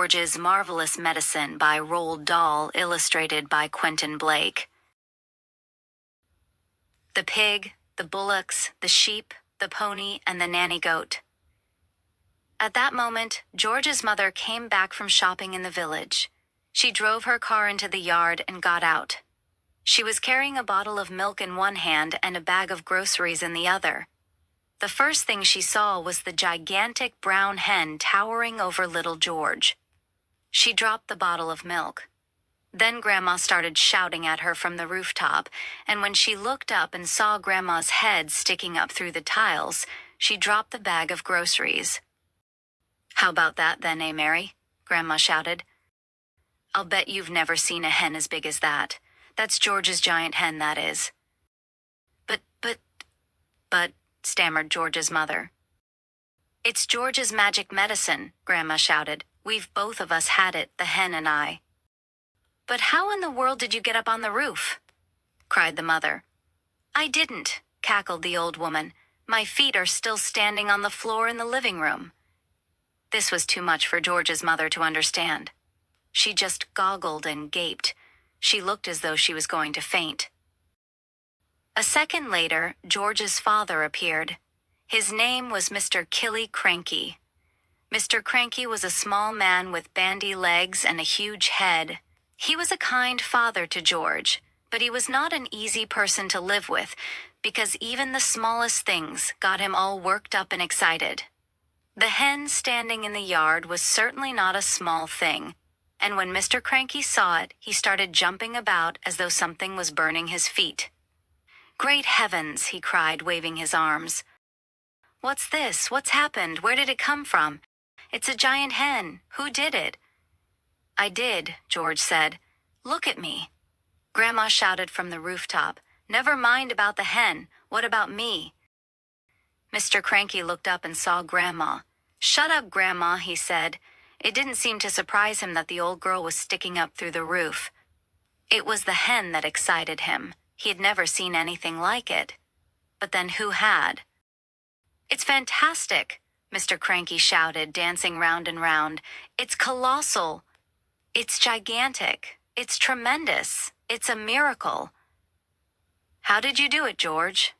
George's Marvellous Medicine by Roald Dahl, illustrated by Quentin Blake. The pig, the bullocks, the sheep, the pony, and the nanny goat. At that moment, George's mother came back from shopping in the village. She drove her car into the yard and got out. She was carrying a bottle of milk in one hand and a bag of groceries in the other. The first thing she saw was the gigantic brown hen towering over little George. She dropped the bottle of milk. Then Grandma started shouting at her from the rooftop, and when she looked up and saw Grandma's head sticking up through the tiles, she dropped the bag of groceries. "How about that then, eh, Mary?" Grandma shouted. "I'll bet you've never seen a hen as big as that. That's George's giant hen, that is." But, stammered George's mother. "It's George's magic medicine," Grandma shouted. "We've both of us had it, the hen and I." "But how in the world did you get up on the roof?" cried the mother. "I didn't," cackled the old woman. "My feet are still standing on the floor in the living room." This was too much for George's mother to understand. She just goggled and gaped. She looked as though she was going to faint. A second later, George's father appeared. His name was Mr. Killy Cranky. Mr. Cranky was a small man with bandy legs and a huge head. He was a kind father to George, but he was not an easy person to live with, because even the smallest things got him all worked up and excited. The hen standing in the yard was certainly not a small thing, and when Mr. Cranky saw it, he started jumping about as though something was burning his feet. "Great heavens," he cried, waving his arms. "What's this? What's happened? Where did it come from? It's a giant hen. Who did it?" "I did," George said. "Look at me." Grandma shouted from the rooftop. "Never mind about the hen. What about me?" Mr. Cranky looked up and saw Grandma. "Shut up, Grandma," he said. It didn't seem to surprise him that the old girl was sticking up through the roof. It was the hen that excited him. He had never seen anything like it. But then who had? "It's fantastic," Mr. Cranky shouted, dancing round and round. "It's colossal. It's gigantic. It's tremendous. It's a miracle." "How did you do it, George?"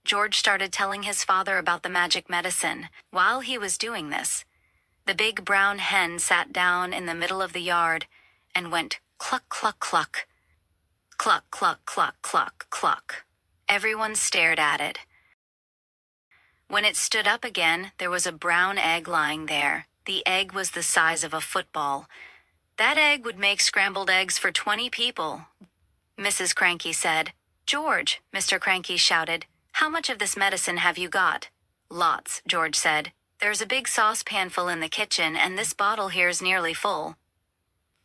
George started telling his father about the magic medicine. While he was doing this, the big brown hen sat down in the middle of the yard and went cluck, cluck, cluck. Cluck, cluck, cluck, cluck, cluck. Everyone stared at it. When it stood up again, there was a brown egg lying there. The egg was the size of a football. "That egg would make scrambled eggs for 20 people," Mrs. Cranky said. "George," Mr. Cranky shouted, "how much of this medicine have you got?" "Lots," George said. "There's a big saucepan full in the kitchen, and this bottle here's nearly full."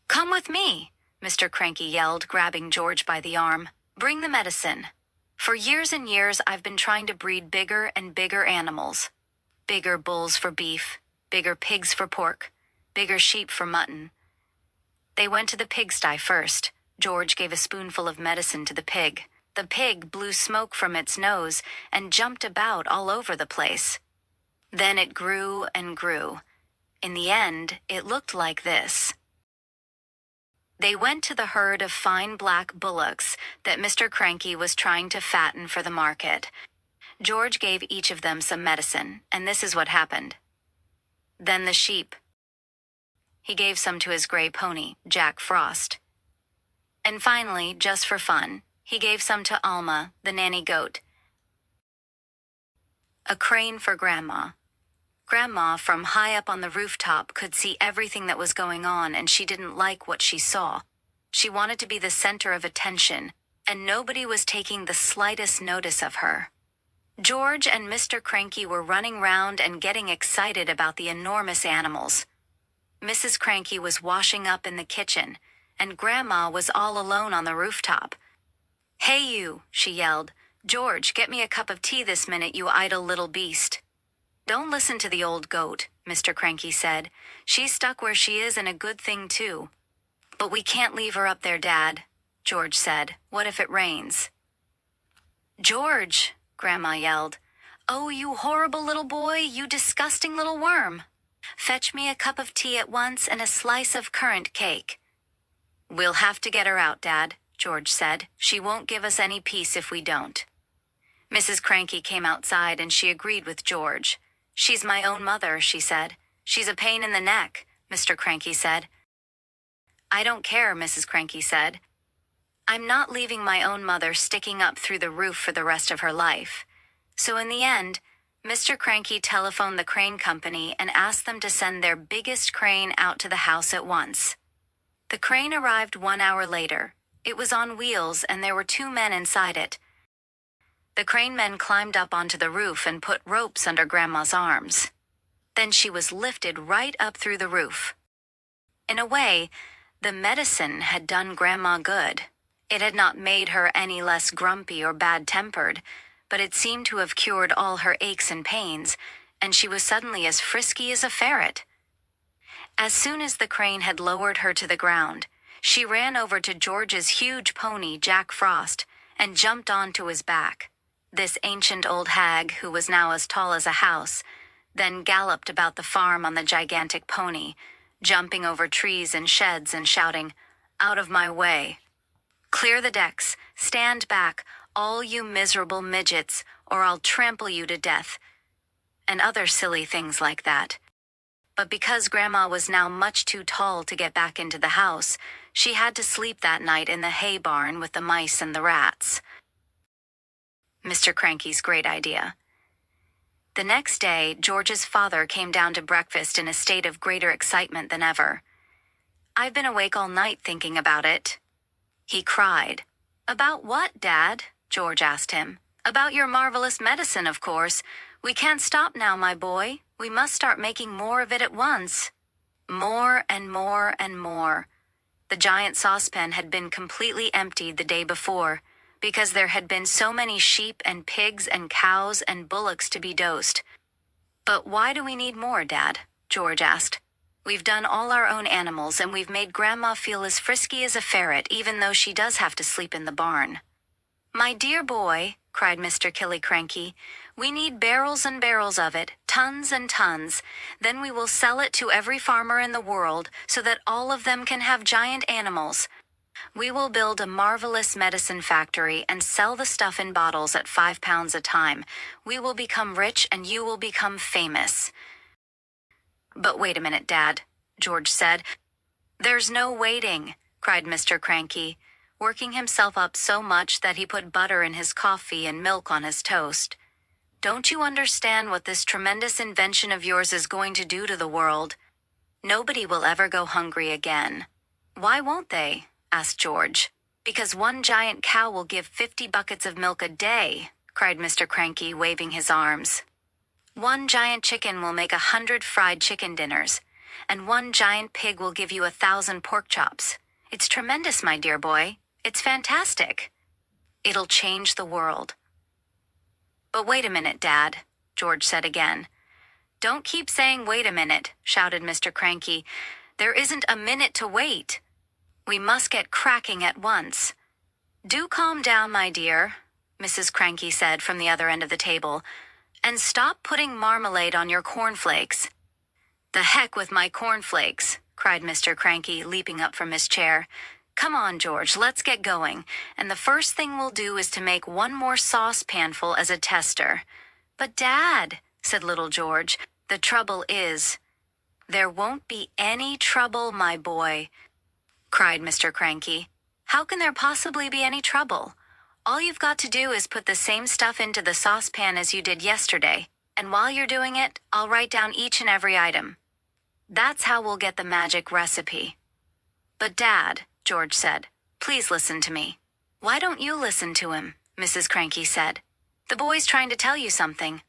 "Come with me," Mr. Cranky yelled, grabbing George by the arm. "Bring the medicine. For years and years, I've been trying to breed bigger and bigger animals. Bigger bulls for beef, bigger pigs for pork, bigger sheep for mutton." They went to the pigsty first. George gave a spoonful of medicine to the pig. The pig blew smoke from its nose and jumped about all over the place. Then it grew and grew. In the end, it looked like this. They went to the herd of fine black bullocks that Mr. Cranky was trying to fatten for the market. George gave each of them some medicine, and this is what happened. Then the sheep. He gave some to his gray pony, Jack Frost. And finally, just for fun, he gave some to Alma, the nanny goat. A crane for Grandma. Grandma, from high up on the rooftop, could see everything that was going on, and she didn't like what she saw. She wanted to be the center of attention, and nobody was taking the slightest notice of her. George and Mr. Cranky were running round and getting excited about the enormous animals. Mrs. Cranky was washing up in the kitchen, and Grandma was all alone on the rooftop. "Hey you," she yelled. "George, get me a cup of tea this minute, you idle little beast." "Don't listen to the old goat," Mr. Cranky said. "She's stuck where she is, and a good thing too." "But we can't leave her up there, Dad," George said. "What if it rains?" "George," Grandma yelled. "Oh, you horrible little boy, you disgusting little worm." Fetch me a cup of tea at once and a slice of currant cake. We'll have to get her out, Dad, George said. She won't give us any peace if we don't. Mrs. Cranky came outside and she agreed with George. She's my own mother, she said. She's a pain in the neck, Mr. Cranky said. I don't care, Mrs. Cranky said. I'm not leaving my own mother sticking up through the roof for the rest of her life. So in the end, Mr. Cranky telephoned the crane company and asked them to send their biggest crane out to the house at once. The crane arrived 1 hour later. It was on wheels and there were 2 men inside it. The crane men climbed up onto the roof and put ropes under Grandma's arms. Then she was lifted right up through the roof. In a way, the medicine had done Grandma good. It had not made her any less grumpy or bad-tempered, but it seemed to have cured all her aches and pains, and she was suddenly as frisky as a ferret. As soon as the crane had lowered her to the ground, she ran over to George's huge pony, Jack Frost, and jumped onto his back. This ancient old hag, who was now as tall as a house, then galloped about the farm on the gigantic pony, jumping over trees and sheds and shouting, "Out of my way! Clear the decks, stand back, all you miserable midgets, or I'll trample you to death," and other silly things like that. But because Grandma was now much too tall to get back into the house, she had to sleep that night in the hay barn with the mice and the rats. Mr. Cranky's great idea. The next day, George's father came down to breakfast in a state of greater excitement than ever. "I've been awake all night thinking about it," he cried. "About what, Dad?" George asked him. "About your marvelous medicine, of course. We can't stop now, my boy. We must start making more of it at once." More and more and more. The giant saucepan had been completely emptied the day before, because there had been so many sheep and pigs and cows and bullocks to be dosed. "But why do we need more, Dad?" George asked. "We've done all our own animals, and we've made Grandma feel as frisky as a ferret, even though she does have to sleep in the barn." "My dear boy," cried Mr. Killicranky, "we need barrels and barrels of it, tons and tons. Then we will sell it to every farmer in the world, so that all of them can have giant animals. We will build a marvelous medicine factory and sell the stuff in bottles at £5 a time. We will become rich and you will become famous." "But wait a minute, Dad," George said. "There's no waiting," cried Mr. Cranky, working himself up so much that he put butter in his coffee and milk on his toast. "Don't you understand what this tremendous invention of yours is going to do to the world? Nobody will ever go hungry again." "Why won't they?" asked George. "Because one giant cow will give 50 buckets of milk a day," cried Mr. Cranky, waving his arms. "One giant chicken will make 100 fried chicken dinners, and one giant pig will give you 1,000 pork chops. It's tremendous, my dear boy. It's fantastic. It'll change the world." "But wait a minute, Dad," George said again. "Don't keep saying wait a minute," shouted Mr. Cranky. "There isn't a minute to wait. We must get cracking at once." "Do calm down, my dear," Mrs. Cranky said from the other end of the table, "and stop putting marmalade on your cornflakes." "The heck with my cornflakes," cried Mr. Cranky, leaping up from his chair. "Come on, George, let's get going, and the first thing we'll do is to make one more saucepanful as a tester." "But, Dad," said little George, "the trouble is—" "There won't be any trouble, my boy," cried Mr. Cranky. "How can there possibly be any trouble? All you've got to do is put the same stuff into the saucepan as you did yesterday, and while you're doing it, I'll write down each and every item. That's how we'll get the magic recipe." "But Dad," George said, "please listen to me." "Why don't you listen to him?" Mrs. Cranky said. "The boy's trying to tell you something."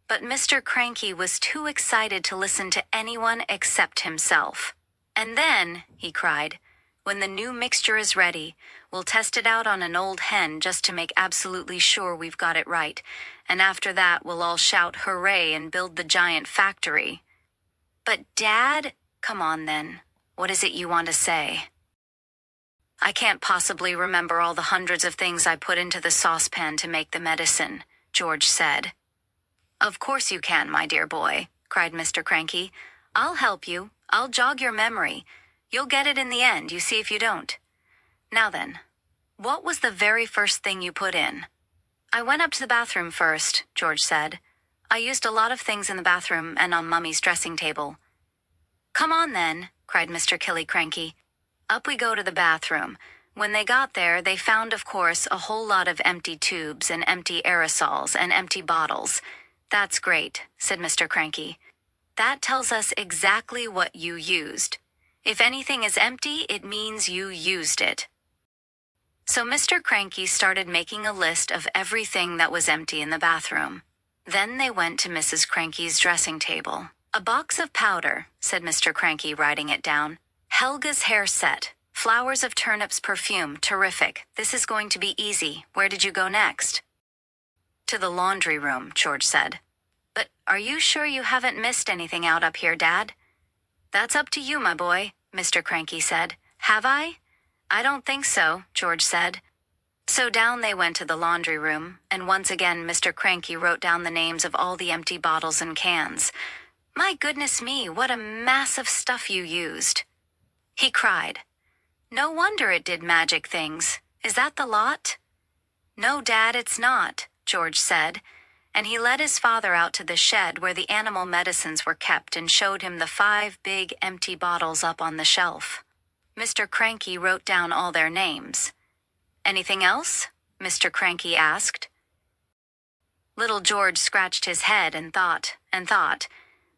But Mr. Cranky was too excited to listen to anyone except himself. "And then," he cried, "when the new mixture is ready, we'll test it out on an old hen just to make absolutely sure we've got it right, and after that we'll all shout hooray and build the giant factory." "But Dad—" "Come on then. What is it you want to say?" "I can't possibly remember all the hundreds of things I put into the saucepan to make the medicine," George said. "Of course you can, my dear boy. cried Mr. Cranky. "I'll help you. I'll jog your memory. You'll get it in the end, you see if you don't. Now then, what was the very first thing you put in?" "I went up to the bathroom first," George said. "I used a lot of things in the bathroom and on Mummy's dressing table." "Come on then," cried Mr. Killy-Cranky. Up we go to the bathroom. When they got there, they found, of course, a whole lot of empty tubes and empty aerosols and empty bottles. "That's great," said Mr. Cranky. "That tells us exactly what you used. If anything is empty, it means you used it." So Mr. Cranky started making a list of everything that was empty in the bathroom. Then they went to Mrs. Cranky's dressing table. "A box of powder," said Mr. Cranky, writing it down. "Helga's hair set. Flowers of turnips perfume. Terrific. This is going to be easy. Where did you go next?" "To the laundry room," George said. "But are you sure you haven't missed anything out up here, Dad?" "That's up to you, my boy," Mr. Cranky said. "Have I?" "I don't think so," George said. So down they went to the laundry room, and once again Mr. Cranky wrote down the names of all the empty bottles and cans. "My goodness me, what a mass of stuff you used!" He cried. "No wonder it did magic things. Is that the lot?" "No, Dad, it's not," George said, and he led his father out to the shed where the animal medicines were kept and showed him the 5 big empty bottles up on the shelf. Mr. Cranky wrote down all their names. "Anything else?" Mr. Cranky asked. Little George scratched his head and thought,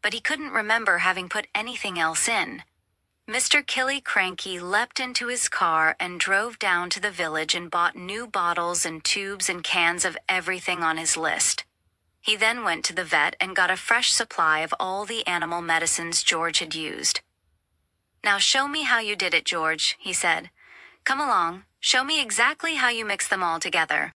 but he couldn't remember having put anything else in. Mr. Killy-Cranky leapt into his car and drove down to the village and bought new bottles and tubes and cans of everything on his list. He then went to the vet and got a fresh supply of all the animal medicines George had used. "Now show me how you did it, George," he said. "Come along, show me exactly how you mixed them all together."